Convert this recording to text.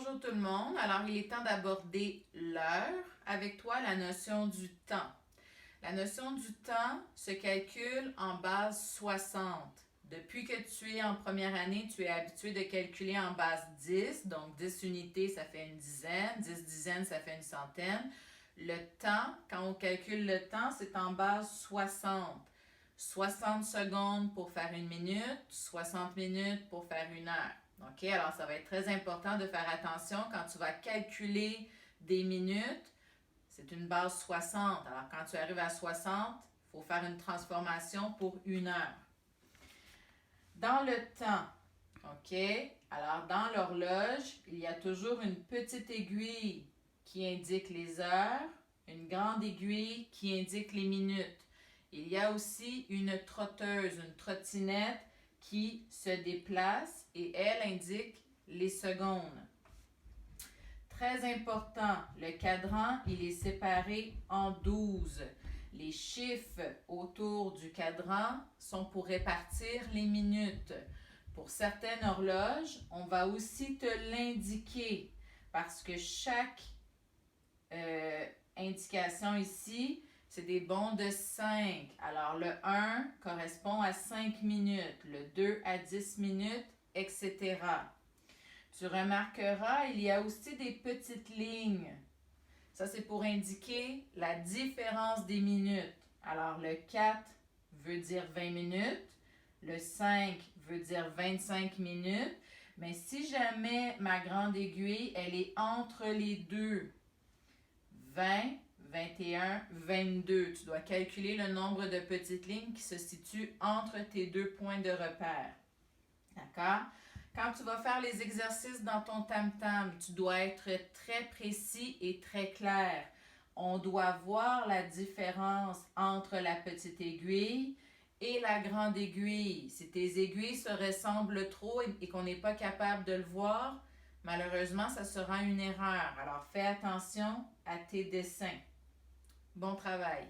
Bonjour tout le monde. Alors, il est temps d'aborder l'heure. Avec toi, la notion du temps. La notion du temps se calcule en base 60. Depuis que tu es en première année, tu es habitué de calculer en base 10. Donc, 10 unités, ça fait une dizaine. 10 dizaines, ça fait une centaine. Le temps, quand on calcule le temps, c'est en base 60. 60 secondes pour faire une minute, 60 minutes pour faire une heure. OK? Alors, ça va être très important de faire attention quand tu vas calculer des minutes. C'est une base 60. Alors, quand tu arrives à 60, il faut faire une transformation pour une heure. Dans le temps, OK? Alors, dans l'horloge, il y a toujours une petite aiguille qui indique les heures, une grande aiguille qui indique les minutes. Il y a aussi une trotteuse, une trottinette qui se déplace et elle indique les secondes. Très important, le cadran, il est séparé en 12. Les chiffres autour du cadran sont pour répartir les minutes. Pour certaines horloges, on va aussi te l'indiquer parce que chaque indication ici, c'est des bonds de 5. Alors, le 1 correspond à 5 minutes, le 2 à 10 minutes, etc. Tu remarqueras, il y a aussi des petites lignes. Ça, c'est pour indiquer la différence des minutes. Alors, le 4 veut dire 20 minutes, le 5 veut dire 25 minutes, mais si jamais ma grande aiguille, elle est entre les deux, 20, 21, 22. Tu dois calculer le nombre de petites lignes qui se situent entre tes deux points de repère. D'accord? Quand tu vas faire les exercices dans ton tam-tam, tu dois être très précis et très clair. On doit voir la différence entre la petite aiguille et la grande aiguille. Si tes aiguilles se ressemblent trop et qu'on n'est pas capable de le voir, malheureusement, ça sera une erreur. Alors, fais attention à tes dessins. Bon travail!